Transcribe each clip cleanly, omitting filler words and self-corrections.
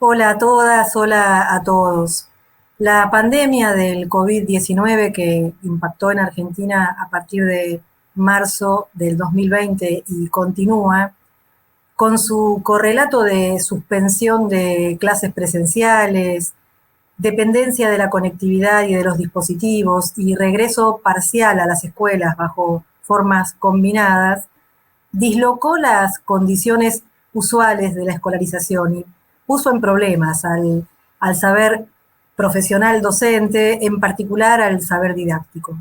Hola a todas, hola a todos. La pandemia del COVID-19 que impactó en Argentina a partir de marzo del 2020 y continúa, con su correlato de suspensión de clases presenciales, dependencia de la conectividad y de los dispositivos y regreso parcial a las escuelas bajo formas combinadas, dislocó las condiciones usuales de la escolarización y puso en problemas al saber profesional docente, en particular al saber didáctico.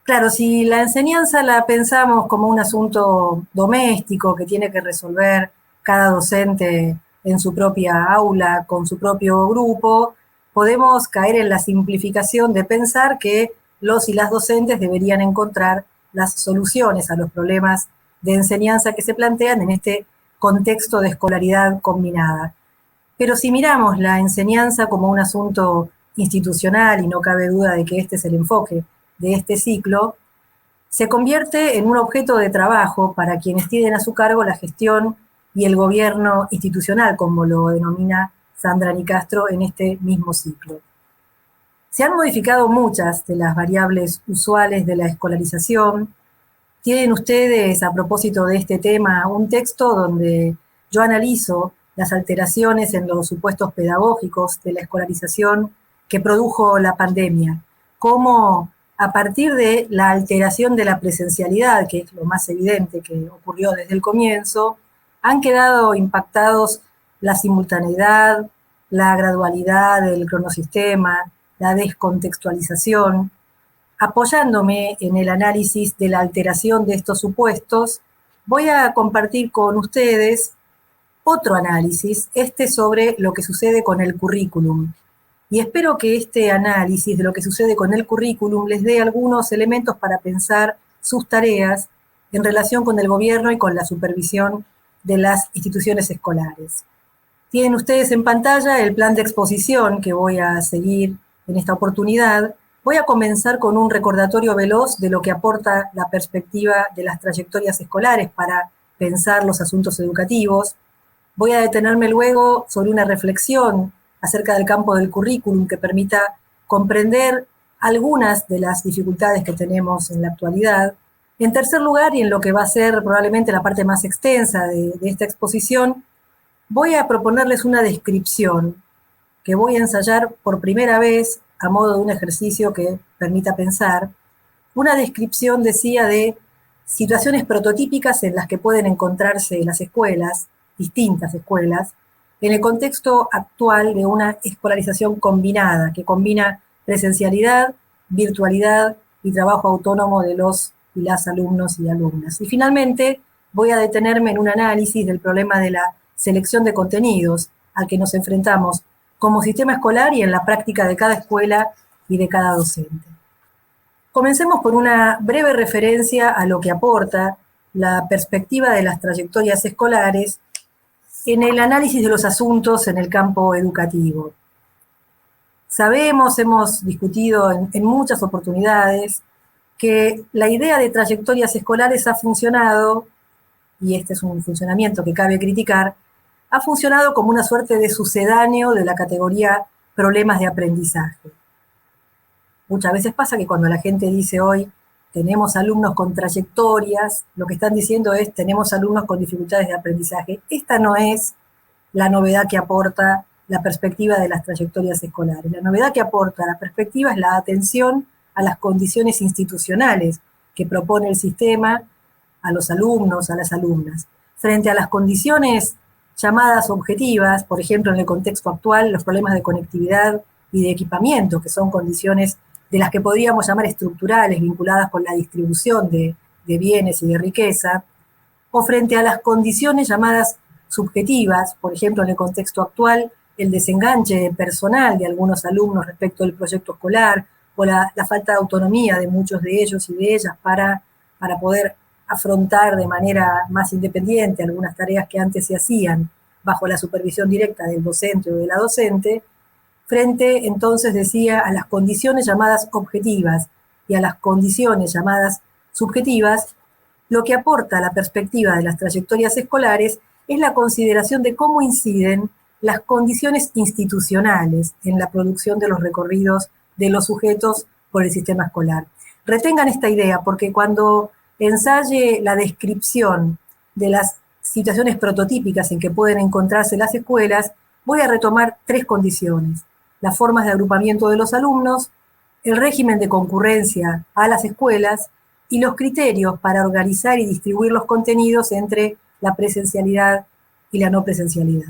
Claro, si la enseñanza la pensamos como un asunto doméstico que tiene que resolver cada docente en su propia aula, con su propio grupo, podemos caer en la simplificación de pensar que los y las docentes deberían encontrar las soluciones a los problemas de enseñanza que se plantean en este contexto de escolaridad combinada. Pero si miramos la enseñanza como un asunto institucional, y no cabe duda de que este es el enfoque de este ciclo, se convierte en un objeto de trabajo para quienes tienen a su cargo la gestión y el gobierno institucional, como lo denomina Sandra Nicastro en este mismo ciclo. Se han modificado muchas de las variables usuales de la escolarización. Tienen ustedes, a propósito de este tema, un texto donde yo analizo las alteraciones en los supuestos pedagógicos de la escolarización que produjo la pandemia, cómo a partir de la alteración de la presencialidad, que es lo más evidente que ocurrió desde el comienzo, han quedado impactados la simultaneidad, la gradualidad del cronosistema, la descontextualización. Apoyándome en el análisis de la alteración de estos supuestos, voy a compartir con ustedes otro análisis, este sobre lo que sucede con el currículum. Y espero que este análisis de lo que sucede con el currículum les dé algunos elementos para pensar sus tareas en relación con el gobierno y con la supervisión de las instituciones escolares. Tienen ustedes en pantalla el plan de exposición que voy a seguir en esta oportunidad. Voy a comenzar con un recordatorio veloz de lo que aporta la perspectiva de las trayectorias escolares para pensar los asuntos educativos. Voy a detenerme luego sobre una reflexión acerca del campo del currículum que permita comprender algunas de las dificultades que tenemos en la actualidad. En tercer lugar, y en lo que va a ser probablemente la parte más extensa de esta exposición, voy a proponerles una descripción que voy a ensayar por primera vez a modo de un ejercicio que permita pensar. Una descripción, decía, de situaciones prototípicas en las que pueden encontrarse las escuelas, distintas escuelas, en el contexto actual de una escolarización combinada, que combina presencialidad, virtualidad y trabajo autónomo de los y las alumnos y alumnas. Y finalmente voy a detenerme en un análisis del problema de la selección de contenidos al que nos enfrentamos como sistema escolar y en la práctica de cada escuela y de cada docente. Comencemos por una breve referencia a lo que aporta la perspectiva de las trayectorias escolares en el análisis de los asuntos en el campo educativo. Sabemos, hemos discutido en muchas oportunidades, que la idea de trayectorias escolares ha funcionado, y este es un funcionamiento que cabe criticar, ha funcionado como una suerte de sucedáneo de la categoría problemas de aprendizaje. Muchas veces pasa que cuando la gente dice hoy tenemos alumnos con trayectorias, lo que están diciendo es tenemos alumnos con dificultades de aprendizaje. Esta no es la novedad que aporta la perspectiva de las trayectorias escolares. La novedad que aporta la perspectiva es la atención a las condiciones institucionales que propone el sistema a los alumnos, a las alumnas. Frente a las condiciones llamadas objetivas, por ejemplo, en el contexto actual, los problemas de conectividad y de equipamiento, que son condiciones de las que podríamos llamar estructurales, vinculadas con la distribución de bienes y de riqueza, o frente a las condiciones llamadas subjetivas, por ejemplo, en el contexto actual, el desenganche personal de algunos alumnos respecto del proyecto escolar, o la falta de autonomía de muchos de ellos y de ellas para poder afrontar de manera más independiente algunas tareas que antes se hacían bajo la supervisión directa del docente o de la docente, frente, entonces, decía, a las condiciones llamadas objetivas y a las condiciones llamadas subjetivas, lo que aporta la perspectiva de las trayectorias escolares es la consideración de cómo inciden las condiciones institucionales en la producción de los recorridos de los sujetos por el sistema escolar. Retengan esta idea, porque cuando ensaye la descripción de las situaciones prototípicas en que pueden encontrarse las escuelas, voy a retomar 3 condiciones: las formas de agrupamiento de los alumnos, el régimen de concurrencia a las escuelas y los criterios para organizar y distribuir los contenidos entre la presencialidad y la no presencialidad.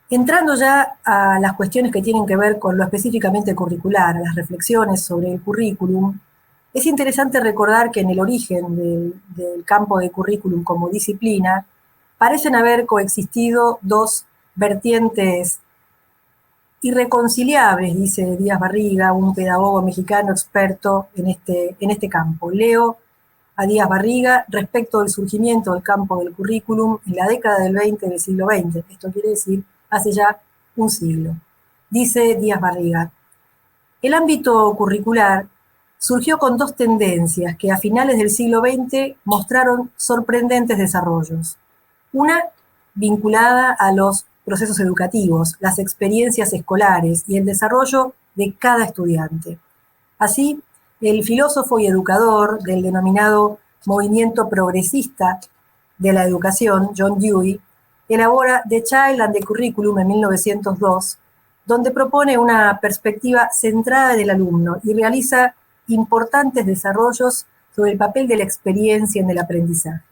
Entrando ya a las cuestiones que tienen que ver con lo específicamente curricular, a las reflexiones sobre el currículum, es interesante recordar que en el origen del campo de currículum como disciplina parecen haber coexistido 2 vertientes irreconciliables, dice Díaz Barriga, un pedagogo mexicano experto en este campo. Leo a Díaz Barriga respecto del surgimiento del campo del currículum en la década del 20 del siglo XX. Esto quiere decir hace ya un siglo. Dice Díaz Barriga: el ámbito curricular surgió con 2 tendencias que a finales del siglo XX mostraron sorprendentes desarrollos. Una vinculada a los procesos educativos, las experiencias escolares y el desarrollo de cada estudiante. Así, el filósofo y educador del denominado movimiento progresista de la educación, John Dewey, elabora The Child and the Curriculum en 1902, donde propone una perspectiva centrada en el alumno y realiza importantes desarrollos sobre el papel de la experiencia en el aprendizaje.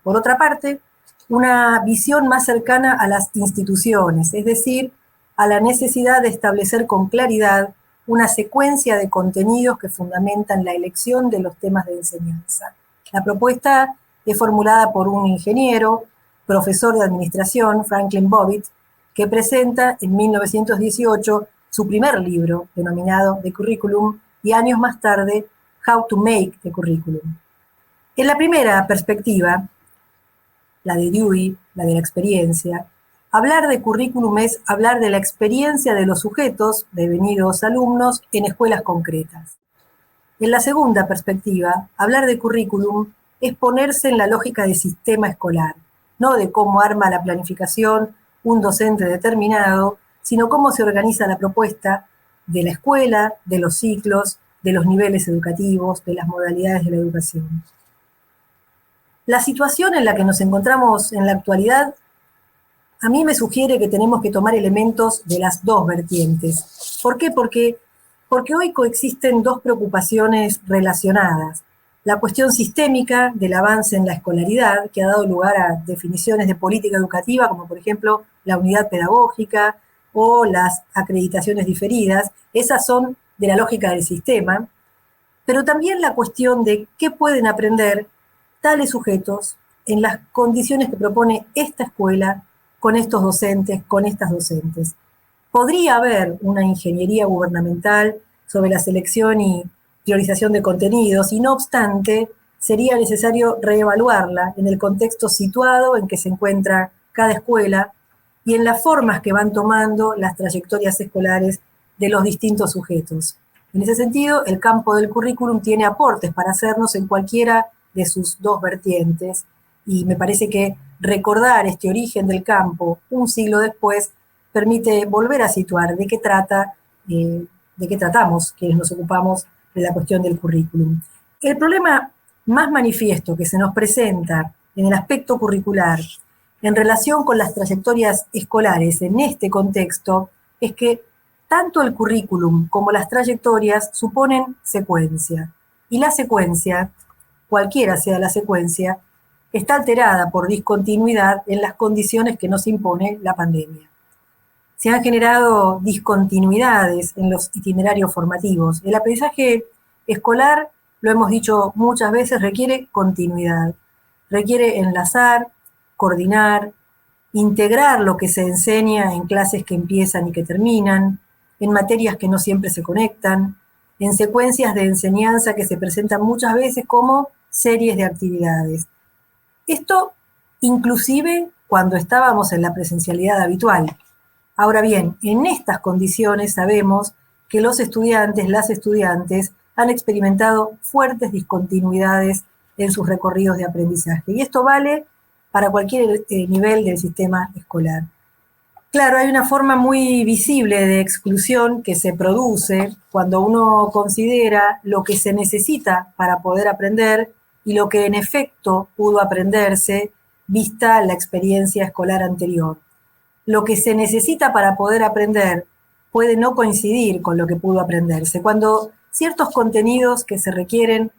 Por otra parte, una visión más cercana a las instituciones, es decir, a la necesidad de establecer con claridad una secuencia de contenidos que fundamentan la elección de los temas de enseñanza. La propuesta es formulada por un ingeniero, profesor de administración, Franklin Bobbitt, que presenta en 1918 su primer libro, denominado The Curriculum, y años más tarde, How to Make the Curriculum. En la primera perspectiva, la de Dewey, la de la experiencia, hablar de currículum es hablar de la experiencia de los sujetos, devenidos alumnos, en escuelas concretas. En la segunda perspectiva, hablar de currículum es ponerse en la lógica de sistema escolar, no de cómo arma la planificación un docente determinado, sino cómo se organiza la propuesta de la escuela, de los ciclos, de los niveles educativos, de las modalidades de la educación. La situación en la que nos encontramos en la actualidad a mí me sugiere que tenemos que tomar elementos de las 2 vertientes. ¿Por qué? Porque hoy coexisten 2 preocupaciones relacionadas. La cuestión sistémica del avance en la escolaridad, que ha dado lugar a definiciones de política educativa, como por ejemplo la unidad pedagógica o las acreditaciones diferidas. Esas son de la lógica del sistema. Pero también la cuestión de qué pueden aprender tales sujetos en las condiciones que propone esta escuela, con estos docentes, con estas docentes. Podría haber una ingeniería gubernamental sobre la selección y priorización de contenidos, y no obstante, sería necesario reevaluarla en el contexto situado en que se encuentra cada escuela y en las formas que van tomando las trayectorias escolares de los distintos sujetos. En ese sentido, el campo del currículum tiene aportes para hacernos en cualquiera de sus 2 vertientes, y me parece que recordar este origen del campo un siglo después permite volver a situar de qué tratamos quienes nos ocupamos de la cuestión del currículum. El problema más manifiesto que se nos presenta en el aspecto curricular en relación con las trayectorias escolares en este contexto es que tanto el currículum como las trayectorias suponen secuencia, y la secuencia, cualquiera sea la secuencia, está alterada por discontinuidad en las condiciones que nos impone la pandemia. Se han generado discontinuidades en los itinerarios formativos. El aprendizaje escolar, lo hemos dicho muchas veces, requiere continuidad. Requiere enlazar, coordinar, integrar lo que se enseña en clases que empiezan y que terminan, en materias que no siempre se conectan, en secuencias de enseñanza que se presentan muchas veces como series de actividades. Esto inclusive cuando estábamos en la presencialidad habitual. Ahora bien, en estas condiciones sabemos que los estudiantes, las estudiantes, han experimentado fuertes discontinuidades en sus recorridos de aprendizaje. Y esto vale para cualquier nivel del sistema escolar. Claro, hay una forma muy visible de exclusión que se produce cuando uno considera lo que se necesita para poder aprender y lo que en efecto pudo aprenderse vista la experiencia escolar anterior. Lo que se necesita para poder aprender puede no coincidir con lo que pudo aprenderse. Cuando ciertos contenidos que se requieren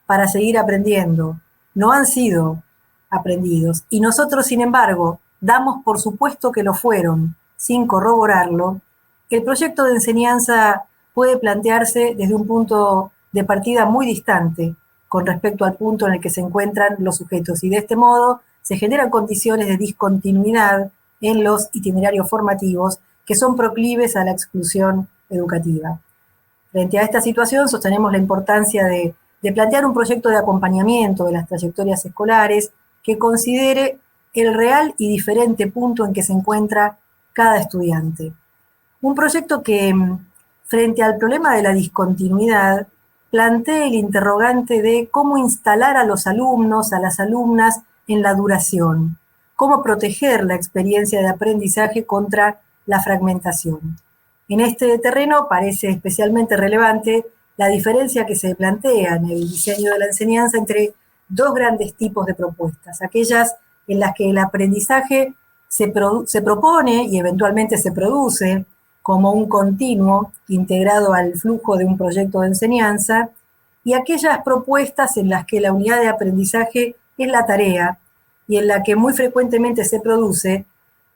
para seguir aprendiendo no han sido aprendidos y nosotros, sin embargo, damos por supuesto que lo fueron sin corroborarlo, el proyecto de enseñanza puede plantearse desde un punto de partida muy distante con respecto al punto en el que se encuentran los sujetos y de este modo se generan condiciones de discontinuidad en los itinerarios formativos que son proclives a la exclusión educativa. Frente a esta situación, sostenemos la importancia de plantear un proyecto de acompañamiento de las trayectorias escolares que considere el real y diferente punto en que se encuentra cada estudiante. Un proyecto que, frente al problema de la discontinuidad, plantee el interrogante de cómo instalar a los alumnos, a las alumnas, en la duración, cómo proteger la experiencia de aprendizaje contra la fragmentación. En este terreno parece especialmente relevante la diferencia que se plantea en el diseño de la enseñanza entre dos grandes tipos de propuestas, aquellas en las que el aprendizaje se propone y eventualmente se produce como un continuo integrado al flujo de un proyecto de enseñanza, y aquellas propuestas en las que la unidad de aprendizaje es la tarea y en la que muy frecuentemente se produce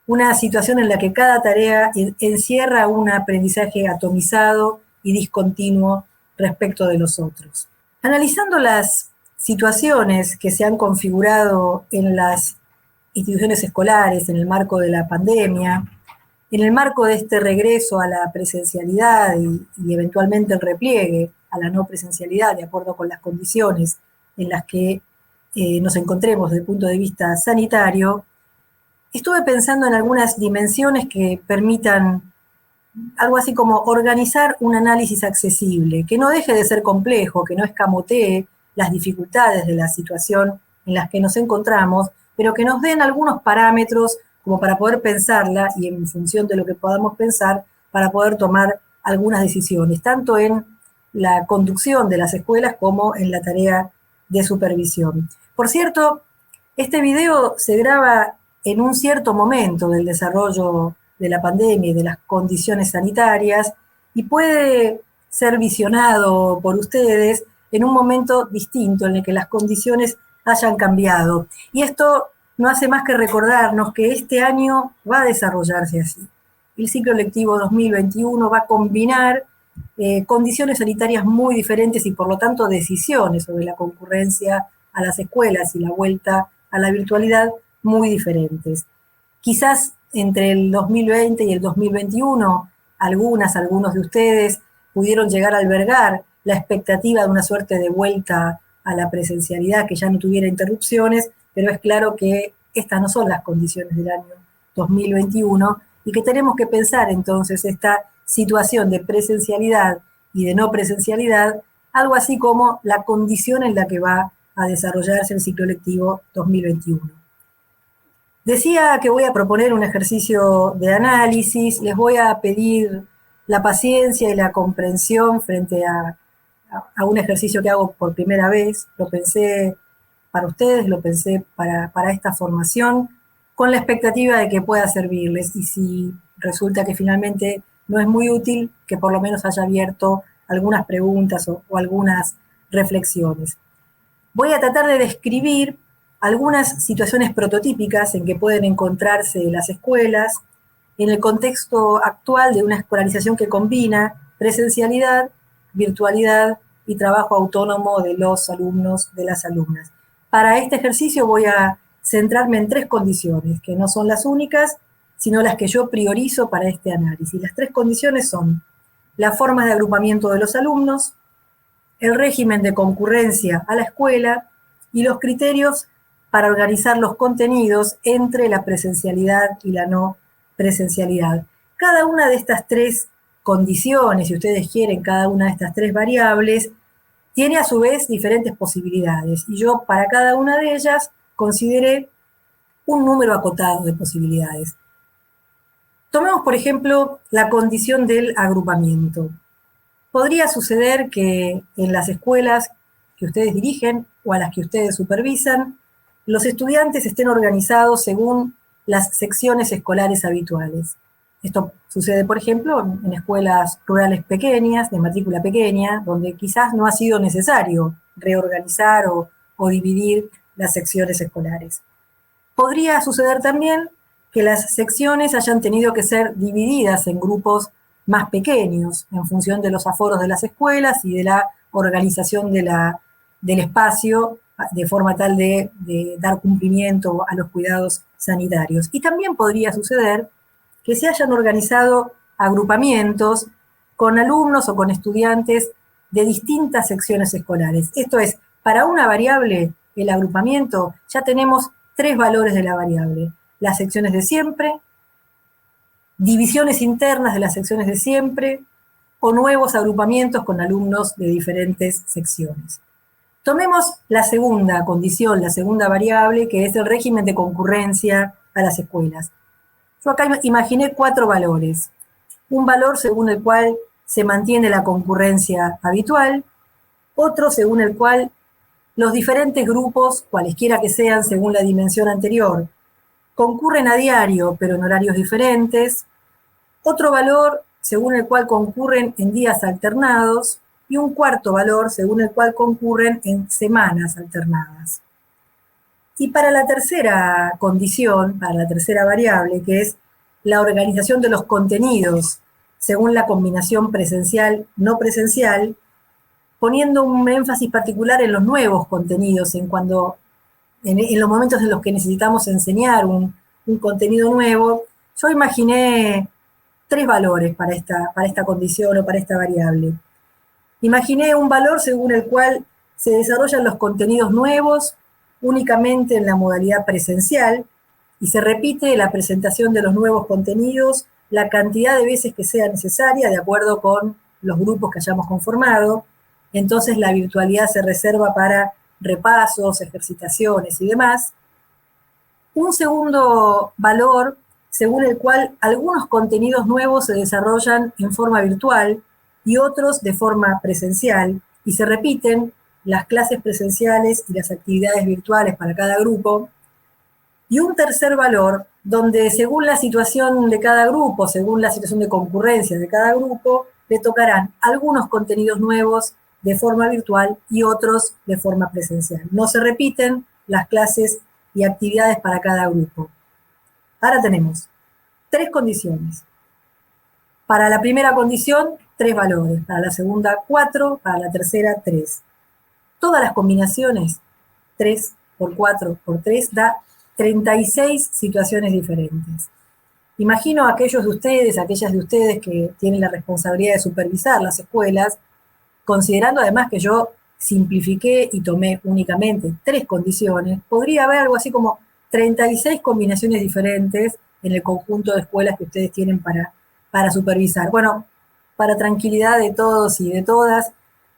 una situación en la que cada tarea encierra un aprendizaje atomizado y discontinuo respecto de los otros. Analizando las situaciones que se han configurado en las instituciones escolares en el marco de la pandemia, en el marco de este regreso a la presencialidad y eventualmente el repliegue a la no presencialidad de acuerdo con las condiciones en las que nos encontremos desde el punto de vista sanitario, estuve pensando en algunas dimensiones que permitan algo así como organizar un análisis accesible, que no deje de ser complejo, que no escamotee las dificultades de la situación en las que nos encontramos, pero que nos den algunos parámetros como para poder pensarla y en función de lo que podamos pensar, para poder tomar algunas decisiones, tanto en la conducción de las escuelas como en la tarea de supervisión. Por cierto, este video se graba en un cierto momento del desarrollo de la pandemia y de las condiciones sanitarias y puede ser visionado por ustedes en un momento distinto en el que las condiciones hayan cambiado. Y esto no hace más que recordarnos que este año va a desarrollarse así. El ciclo lectivo 2021 va a combinar condiciones sanitarias muy diferentes y por lo tanto decisiones sobre la concurrencia a las escuelas y la vuelta a la virtualidad muy diferentes. Quizás entre el 2020 y el 2021, algunos de ustedes pudieron llegar a albergar la expectativa de una suerte de vuelta a la presencialidad, que ya no tuviera interrupciones, pero es claro que estas no son las condiciones del año 2021 y que tenemos que pensar entonces esta situación de presencialidad y de no presencialidad, algo así como la condición en la que va a desarrollarse el ciclo lectivo 2021. Decía que voy a proponer un ejercicio de análisis, les voy a pedir la paciencia y la comprensión frente a un ejercicio que hago por primera vez. Lo pensé para ustedes, lo pensé para esta formación, con la expectativa de que pueda servirles y si resulta que finalmente no es muy útil, que por lo menos haya abierto algunas preguntas o algunas reflexiones. Voy a tratar de describir algunas situaciones prototípicas en que pueden encontrarse las escuelas en el contexto actual de una escolarización que combina presencialidad, virtualidad y trabajo autónomo de los alumnos, de las alumnas. Para este ejercicio voy a centrarme en tres condiciones, que no son las únicas, sino las que yo priorizo para este análisis. Las tres condiciones son las formas de agrupamiento de los alumnos, el régimen de concurrencia a la escuela y los criterios para organizar los contenidos entre la presencialidad y la no presencialidad. Cada una de estas tres condiciones, si ustedes quieren, cada una de estas tres variables, tiene a su vez diferentes posibilidades. Y yo para cada una de ellas consideré un número acotado de posibilidades. Tomemos, por ejemplo, la condición del agrupamiento. Podría suceder que en las escuelas que ustedes dirigen o a las que ustedes supervisan, los estudiantes estén organizados según las secciones escolares habituales. Esto sucede, por ejemplo, en escuelas rurales pequeñas, de matrícula pequeña, donde quizás no ha sido necesario reorganizar o dividir las secciones escolares. Podría suceder también que las secciones hayan tenido que ser divididas en grupos más pequeños, en función de los aforos de las escuelas y de la organización del espacio, de forma tal de dar cumplimiento a los cuidados sanitarios. Y también podría suceder que se hayan organizado agrupamientos con alumnos o con estudiantes de distintas secciones escolares. Esto es, para una variable, el agrupamiento, ya tenemos 3 valores de la variable: las secciones de siempre, divisiones internas de las secciones de siempre, o nuevos agrupamientos con alumnos de diferentes secciones. Tomemos la segunda condición, la segunda variable, que es el régimen de concurrencia a las escuelas. Yo acá imaginé 4 valores. Un valor según el cual se mantiene la concurrencia habitual, otro según el cual los diferentes grupos, cualesquiera que sean según la dimensión anterior, concurren a diario, pero en horarios diferentes, otro valor según el cual concurren en días alternados, y un cuarto valor según el cual concurren en semanas alternadas. Y para la tercera condición, para la tercera variable, que es la organización de los contenidos según la combinación presencial-no presencial, poniendo un énfasis particular en los nuevos contenidos, en los momentos en los que necesitamos enseñar un contenido nuevo, yo imaginé 3 valores para esta condición o para esta variable. Imaginé un valor según el cual se desarrollan los contenidos nuevos únicamente en la modalidad presencial y se repite la presentación de los nuevos contenidos la cantidad de veces que sea necesaria de acuerdo con los grupos que hayamos conformado. Entonces la virtualidad se reserva para repasos, ejercitaciones y demás. Un segundo valor según el cual algunos contenidos nuevos se desarrollan en forma virtual y otros de forma presencial, y se repiten las clases presenciales y las actividades virtuales para cada grupo. Y un tercer valor, donde según la situación de cada grupo, según la situación de concurrencia de cada grupo, le tocarán algunos contenidos nuevos de forma virtual y otros de forma presencial. No se repiten las clases y actividades para cada grupo. Ahora tenemos 3 condiciones. Para la primera condición, 3 valores. Para la segunda, 4. Para la tercera, 3. Todas las combinaciones, 3 por 4 por 3, da 36 situaciones diferentes. Imagino a aquellas de ustedes que tienen la responsabilidad de supervisar las escuelas, considerando además que yo simplifiqué y tomé únicamente 3 condiciones, podría haber algo así como 36 combinaciones diferentes en el conjunto de escuelas que ustedes tienen para supervisar. Bueno, para tranquilidad de todos y de todas,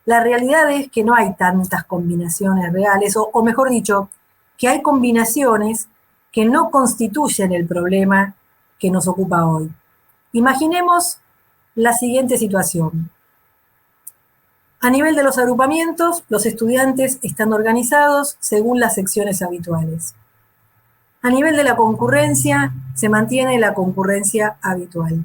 la realidad es que no hay tantas combinaciones reales, o mejor dicho, que hay combinaciones que no constituyen el problema que nos ocupa hoy. Imaginemos la siguiente situación. A nivel de los agrupamientos, los estudiantes están organizados según las secciones habituales. A nivel de la concurrencia, se mantiene la concurrencia habitual.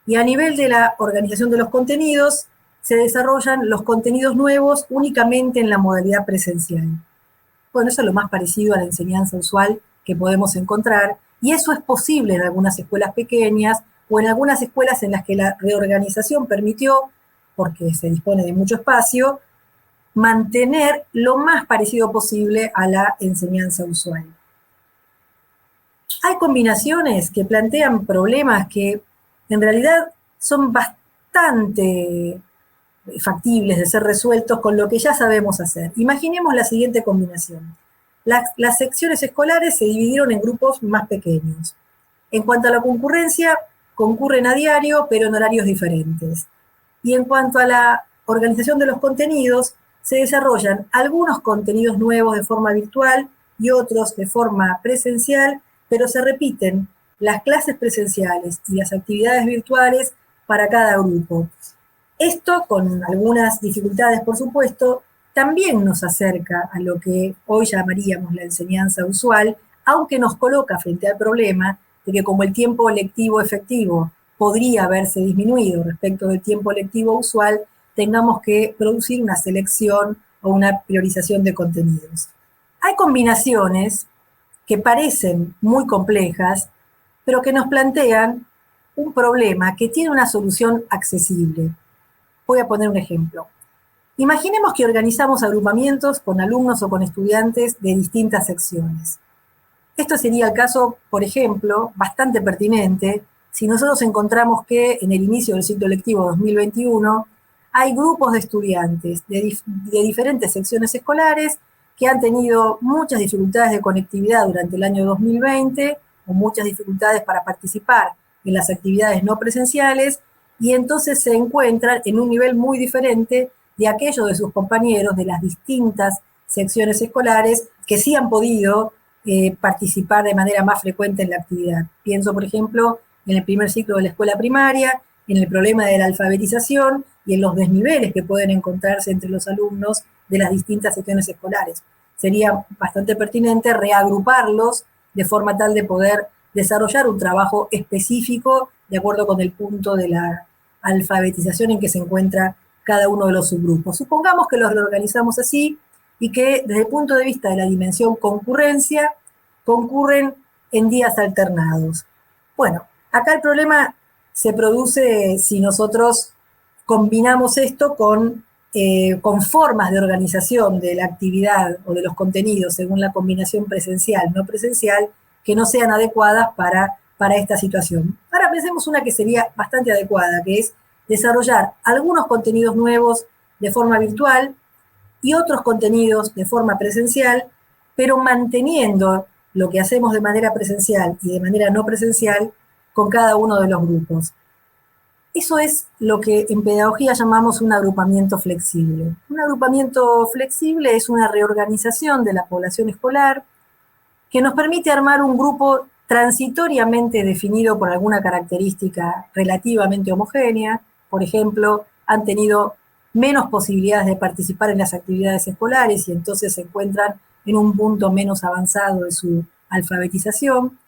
Y a nivel de la organización de los contenidos, se desarrollan los contenidos nuevos únicamente en la modalidad presencial. Bueno, eso es lo más parecido a la enseñanza usual que podemos encontrar, y eso es posible en algunas escuelas pequeñas o en algunas escuelas en las que la reorganización permitió, porque se dispone de mucho espacio, mantener lo más parecido posible a la enseñanza usual. Hay combinaciones que plantean problemas que en realidad son bastante factibles de ser resueltos con lo que ya sabemos hacer. Imaginemos la siguiente combinación. Las secciones escolares se dividieron en grupos más pequeños. En cuanto a la concurrencia, concurren a diario, pero en horarios diferentes. Y en cuanto a la organización de los contenidos, se desarrollan algunos contenidos nuevos de forma virtual y otros de forma presencial, pero se repiten las clases presenciales y las actividades virtuales para cada grupo. Esto, con algunas dificultades, por supuesto, también nos acerca a lo que hoy llamaríamos la enseñanza usual, aunque nos coloca frente al problema de que como el tiempo lectivo efectivo podría haberse disminuido respecto del tiempo lectivo usual, tengamos que producir una selección o una priorización de contenidos. Hay combinaciones que parecen muy complejas, pero que nos plantean un problema que tiene una solución accesible. Voy a poner un ejemplo. Imaginemos que organizamos agrupamientos con alumnos o con estudiantes de distintas secciones. Esto sería el caso, por ejemplo, bastante pertinente, si nosotros encontramos que en el inicio del ciclo lectivo 2021 hay grupos de estudiantes de diferentes secciones escolares que han tenido muchas dificultades de conectividad durante el año 2020 o muchas dificultades para participar en las actividades no presenciales y entonces se encuentran en un nivel muy diferente de aquellos de sus compañeros de las distintas secciones escolares que sí han podido participar de manera más frecuente en la actividad. Pienso, por ejemplo, en el primer ciclo de la escuela primaria, en el problema de la alfabetización y en los desniveles que pueden encontrarse entre los alumnos de las distintas secciones escolares. Sería bastante pertinente reagruparlos de forma tal de poder desarrollar un trabajo específico de acuerdo con el punto de la alfabetización en que se encuentra cada uno de los subgrupos. Supongamos que los reorganizamos así y que desde el punto de vista de la dimensión concurrencia, concurren en días alternados. Bueno, acá el problema se produce si nosotros combinamos esto con formas de organización de la actividad o de los contenidos según la combinación presencial, no presencial, que no sean adecuadas para esta situación. Ahora pensemos una que sería bastante adecuada, que es desarrollar algunos contenidos nuevos de forma virtual y otros contenidos de forma presencial, pero manteniendo lo que hacemos de manera presencial y de manera no presencial con cada uno de los grupos. Eso es lo que en pedagogía llamamos un agrupamiento flexible. Un agrupamiento flexible es una reorganización de la población escolar que nos permite armar un grupo transitoriamente definido por alguna característica relativamente homogénea. Por ejemplo, han tenido menos posibilidades de participar en las actividades escolares y entonces se encuentran en un punto menos avanzado de su alfabetización.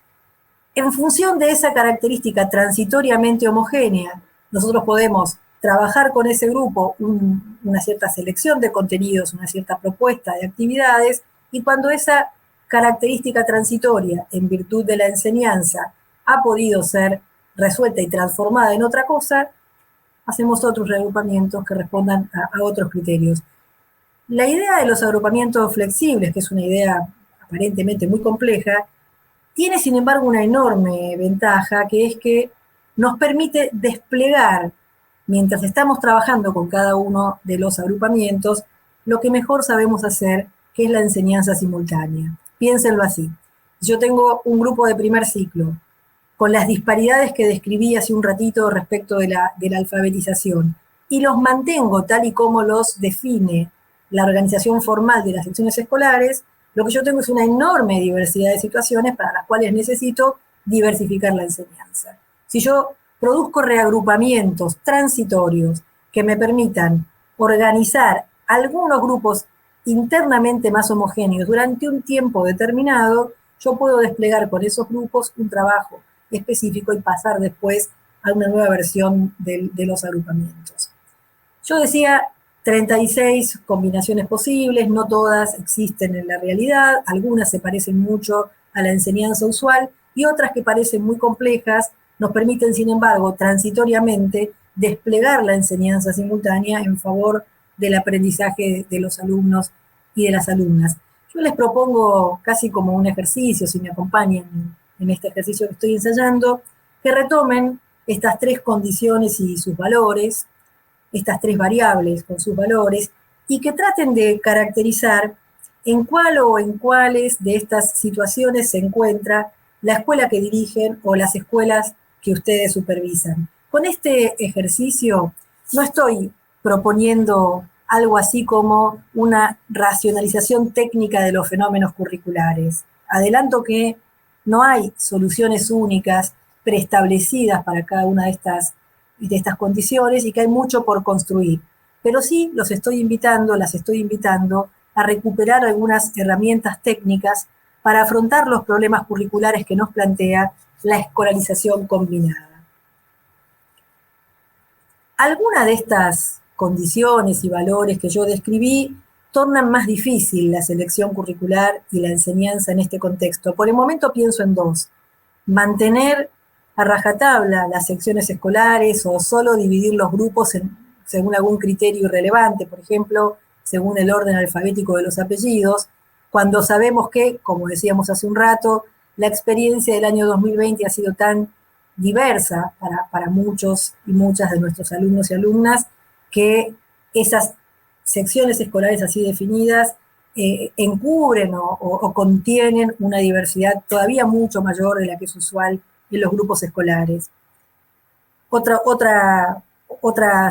En función de esa característica transitoriamente homogénea, nosotros podemos trabajar con ese grupo una cierta selección de contenidos, una cierta propuesta de actividades, y cuando esa característica transitoria, en virtud de la enseñanza, ha podido ser resuelta y transformada en otra cosa, hacemos otros reagrupamientos que respondan a otros criterios. La idea de los agrupamientos flexibles, que es una idea aparentemente muy compleja, tiene sin embargo una enorme ventaja, que es que nos permite desplegar, mientras estamos trabajando con cada uno de los agrupamientos, lo que mejor sabemos hacer, que es la enseñanza simultánea. Piénsenlo así. Yo tengo un grupo de primer ciclo, con las disparidades que describí hace un ratito respecto de la alfabetización, y los mantengo tal y como los define la organización formal de las secciones escolares, lo que yo tengo es una enorme diversidad de situaciones para las cuales necesito diversificar la enseñanza. Si yo produzco reagrupamientos transitorios que me permitan organizar algunos grupos internamente más homogéneos durante un tiempo determinado, yo puedo desplegar con esos grupos un trabajo específico y pasar después a una nueva versión de los agrupamientos. Yo decía 36 combinaciones posibles, no todas existen en la realidad, algunas se parecen mucho a la enseñanza usual y otras que parecen muy complejas nos permiten, sin embargo, transitoriamente desplegar la enseñanza simultánea en favor del aprendizaje de los alumnos y de las alumnas. Yo les propongo casi como un ejercicio, si me acompañan en este ejercicio que estoy ensayando, que retomen estas tres condiciones y sus valores, estas tres variables con sus valores, y que traten de caracterizar en cuál o en cuáles de estas situaciones se encuentra la escuela que dirigen o las escuelas que ustedes supervisan. Con este ejercicio no estoy proponiendo algo así como una racionalización técnica de los fenómenos curriculares. Adelanto que no hay soluciones únicas preestablecidas para cada una de estas condiciones y que hay mucho por construir. Pero sí las estoy invitando a recuperar algunas herramientas técnicas para afrontar los problemas curriculares que nos plantea la escolarización combinada. Algunas de estas condiciones y valores que yo describí tornan más difícil la selección curricular y la enseñanza en este contexto. Por el momento pienso en dos: mantener a rajatabla las secciones escolares o solo dividir los grupos según algún criterio irrelevante, por ejemplo, según el orden alfabético de los apellidos, cuando sabemos que, como decíamos hace un rato, la experiencia del año 2020 ha sido tan diversa para muchos y muchas de nuestros alumnos y alumnas, que esas secciones escolares así definidas encubren o contienen una diversidad todavía mucho mayor de la que es usual en los grupos escolares. Otra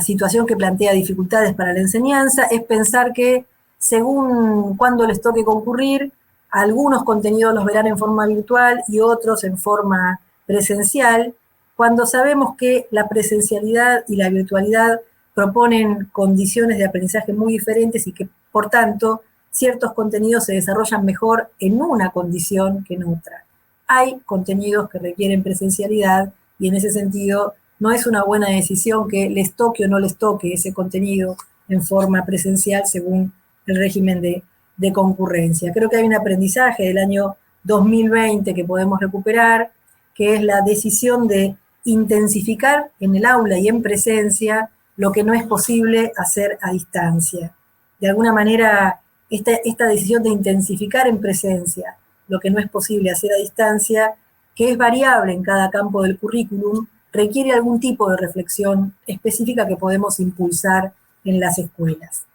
situación que plantea dificultades para la enseñanza es pensar que según cuándo les toque concurrir, algunos contenidos los verán en forma virtual y otros en forma presencial, cuando sabemos que la presencialidad y la virtualidad proponen condiciones de aprendizaje muy diferentes y que, por tanto, ciertos contenidos se desarrollan mejor en una condición que en otra. Hay contenidos que requieren presencialidad y en ese sentido no es una buena decisión que les toque o no les toque ese contenido en forma presencial según el régimen de concurrencia. Creo que hay un aprendizaje del año 2020 que podemos recuperar, que es la decisión de intensificar en el aula y en presencia lo que no es posible hacer a distancia. De alguna manera, esta decisión de intensificar en presencia lo que no es posible hacer a distancia, que es variable en cada campo del currículum, requiere algún tipo de reflexión específica que podemos impulsar en las escuelas.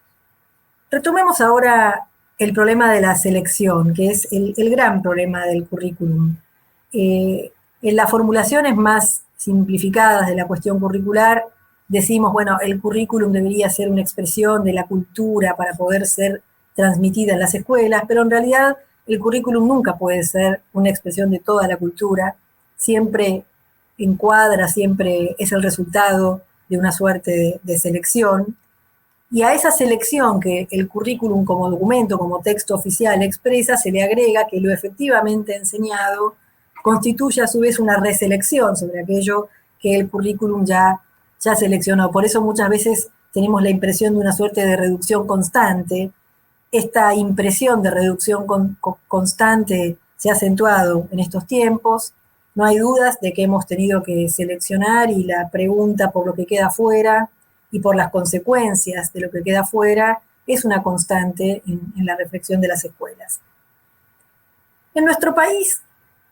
Retomemos ahora el problema de la selección, que es el gran problema del currículum. En las formulaciones más simplificadas de la cuestión curricular, decimos, bueno, el currículum debería ser una expresión de la cultura para poder ser transmitida en las escuelas, pero en realidad el currículum nunca puede ser una expresión de toda la cultura, siempre encuadra, siempre es el resultado de una suerte de selección, y a esa selección que el currículum como documento, como texto oficial expresa, se le agrega que lo efectivamente enseñado constituye a su vez una reselección sobre aquello que el currículum ya seleccionó. Por eso muchas veces tenemos la impresión de una suerte de reducción constante. Esta impresión de reducción constante se ha acentuado en estos tiempos. No hay dudas de que hemos tenido que seleccionar y la pregunta por lo que queda fuera y por las consecuencias de lo que queda fuera es una constante en la reflexión de las escuelas. En nuestro país,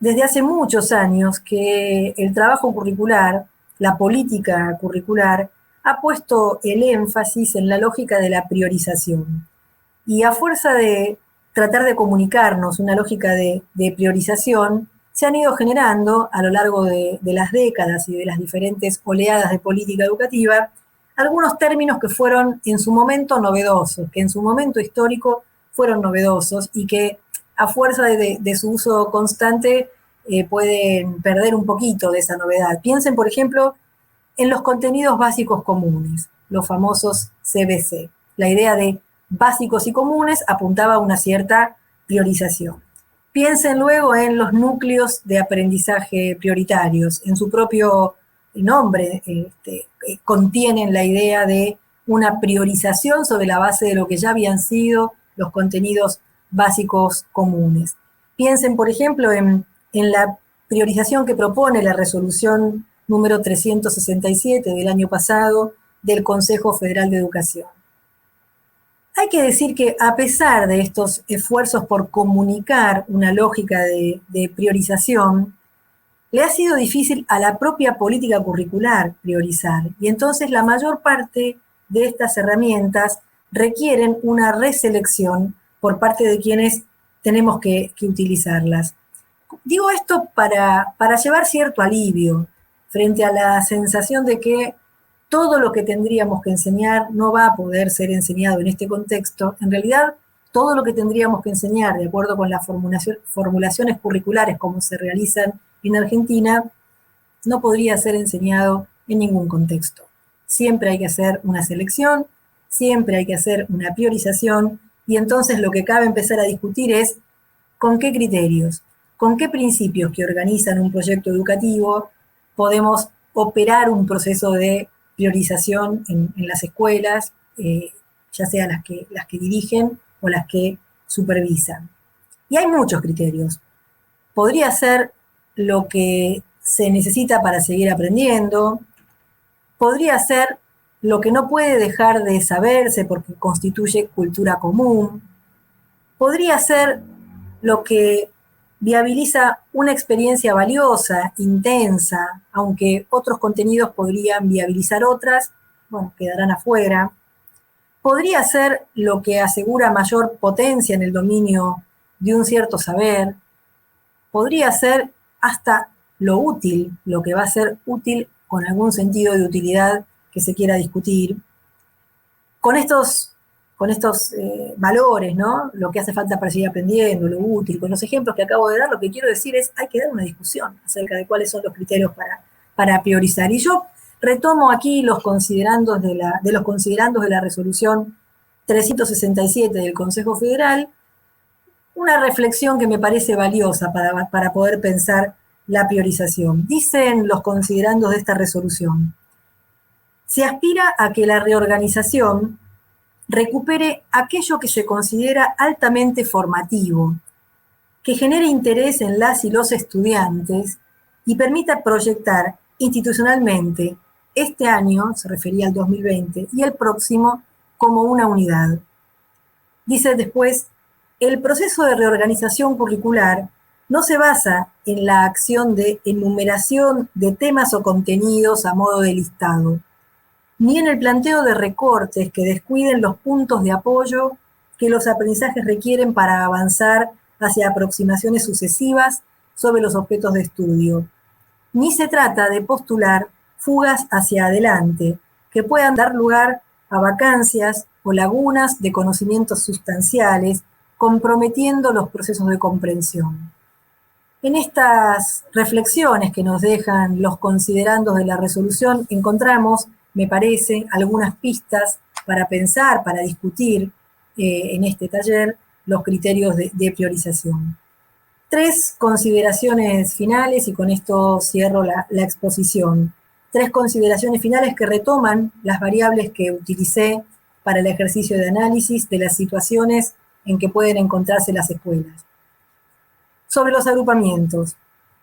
desde hace muchos años que el trabajo curricular, la política curricular, ha puesto el énfasis en la lógica de la priorización. Y a fuerza de tratar de comunicarnos una lógica de priorización, se han ido generando a lo largo de las décadas y de las diferentes oleadas de política educativa algunos términos que fueron en su momento novedosos, que en su momento histórico fueron novedosos y que a fuerza de su uso constante pueden perder un poquito de esa novedad. Piensen, por ejemplo, en los contenidos básicos comunes, los famosos CBC. La idea de básicos y comunes apuntaba a una cierta priorización. Piensen luego en los núcleos de aprendizaje prioritarios. En su propio nombre contienen la idea de una priorización sobre la base de lo que ya habían sido los contenidos básicos comunes. Piensen, por ejemplo, en la priorización que propone la resolución número 367 del año pasado del Consejo Federal de Educación. Hay que decir que a pesar de estos esfuerzos por comunicar una lógica de priorización, le ha sido difícil a la propia política curricular priorizar. Y entonces la mayor parte de estas herramientas requieren una reselección por parte de quienes tenemos que utilizarlas. Digo esto para llevar cierto alivio frente a la sensación de que todo lo que tendríamos que enseñar no va a poder ser enseñado en este contexto. En realidad, todo lo que tendríamos que enseñar, de acuerdo con las formulaciones curriculares como se realizan en Argentina, no podría ser enseñado en ningún contexto. Siempre hay que hacer una selección, siempre hay que hacer una priorización, y entonces lo que cabe empezar a discutir es con qué criterios, con qué principios que organizan un proyecto educativo podemos operar un proceso de priorización en las escuelas, ya sea las que dirigen o las que supervisan. Y hay muchos criterios. Podría ser lo que se necesita para seguir aprendiendo, podría ser lo que no puede dejar de saberse porque constituye cultura común, podría ser lo que viabiliza una experiencia valiosa, intensa, aunque otros contenidos podrían viabilizar otras, bueno, quedarán afuera. Podría ser lo que asegura mayor potencia en el dominio de un cierto saber. Podría ser hasta lo útil, lo que va a ser útil con algún sentido de utilidad que se quiera discutir. Con estos valores, ¿no? Lo que hace falta para seguir aprendiendo, lo útil, con los ejemplos que acabo de dar, lo que quiero decir es, hay que dar una discusión acerca de cuáles son los criterios para priorizar. Y yo retomo aquí los considerandos de la resolución 367 del Consejo Federal, una reflexión que me parece valiosa para poder pensar la priorización. Dicen los considerandos de esta resolución: se aspira a que la reorganización recupere aquello que se considera altamente formativo, que genere interés en las y los estudiantes y permita proyectar institucionalmente este año, se refería al 2020, y el próximo como una unidad. Dice después, el proceso de reorganización curricular no se basa en la acción de enumeración de temas o contenidos a modo de listado, ni en el planteo de recortes que descuiden los puntos de apoyo que los aprendizajes requieren para avanzar hacia aproximaciones sucesivas sobre los objetos de estudio. Ni se trata de postular fugas hacia adelante que puedan dar lugar a vacancias o lagunas de conocimientos sustanciales, comprometiendo los procesos de comprensión. En estas reflexiones que nos dejan los considerandos de la resolución encontramos, me parece, algunas pistas para pensar, para discutir en este taller los criterios de priorización. 3 consideraciones finales y con esto cierro la exposición. 3 consideraciones finales que retoman las variables que utilicé para el ejercicio de análisis de las situaciones en que pueden encontrarse las escuelas. Sobre los agrupamientos,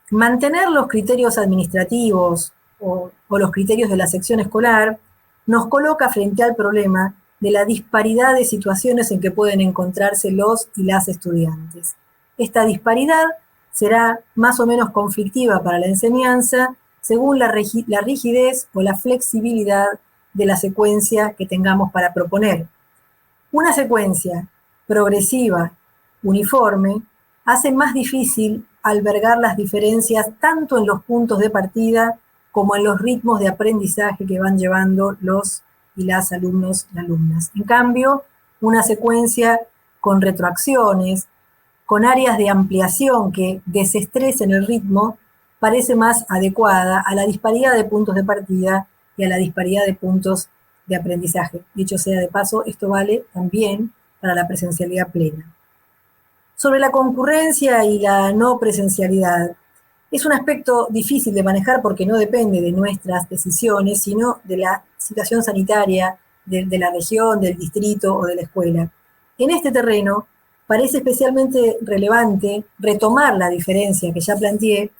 mantener los criterios administrativos o los criterios de la sección escolar nos coloca frente al problema de la disparidad de situaciones en que pueden encontrarse los y las estudiantes. Esta disparidad será más o menos conflictiva para la enseñanza según la rigidez o la flexibilidad de la secuencia que tengamos para proponer. Una secuencia progresiva, uniforme, hace más difícil albergar las diferencias tanto en los puntos de partida como en los ritmos de aprendizaje que van llevando los y las alumnos y alumnas. En cambio, una secuencia con retroacciones, con áreas de ampliación que desestresen el ritmo, parece más adecuada a la disparidad de puntos de partida y a la disparidad de puntos de aprendizaje. Dicho sea de paso, esto vale también para la presencialidad plena. Sobre la concurrencia y la no presencialidad, es un aspecto difícil de manejar porque no depende de nuestras decisiones, sino de la situación sanitaria de la región, del distrito o de la escuela. En este terreno, parece especialmente relevante retomar la diferencia que ya planteé,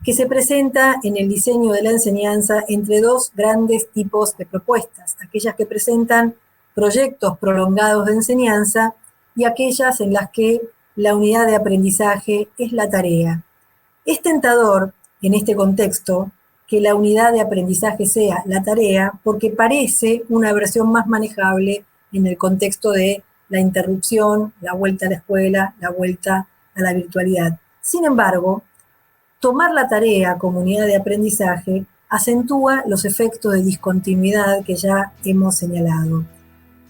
que se presenta en el diseño de la enseñanza entre 2 grandes tipos de propuestas, aquellas que presentan proyectos prolongados de enseñanza y aquellas en las que la unidad de aprendizaje es la tarea. Es tentador, en este contexto, que la unidad de aprendizaje sea la tarea porque parece una versión más manejable en el contexto de la interrupción, la vuelta a la escuela, la vuelta a la virtualidad. Sin embargo, tomar la tarea como unidad de aprendizaje acentúa los efectos de discontinuidad que ya hemos señalado.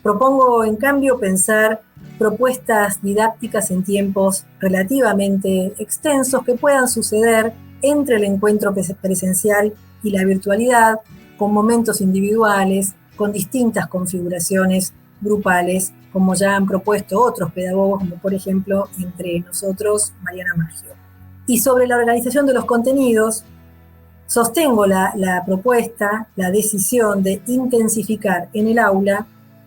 Propongo, en cambio, pensar propuestas didácticas en tiempos relativamente extensos que puedan suceder entre el encuentro presencial y la virtualidad, con momentos individuales, con distintas configuraciones grupales, como ya han propuesto otros pedagogos, como por ejemplo entre nosotros Mariana Maggio. Y sobre la organización de los contenidos, sostengo la propuesta, la decisión de intensificar en el aula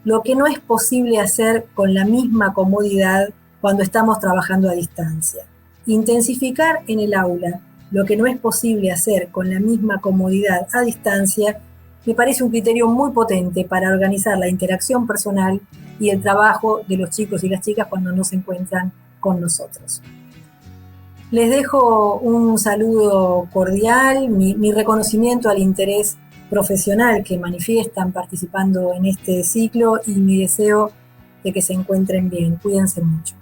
lo que no es posible hacer con la misma comodidad cuando estamos trabajando a distancia. Intensificar en el aula lo que no es posible hacer con la misma comodidad a distancia me parece un criterio muy potente para organizar la interacción personal y el trabajo de los chicos y las chicas cuando no se encuentran con nosotros. Les dejo un saludo cordial, mi reconocimiento al interés profesional que manifiestan participando en este ciclo y mi deseo de que se encuentren bien. Cuídense mucho.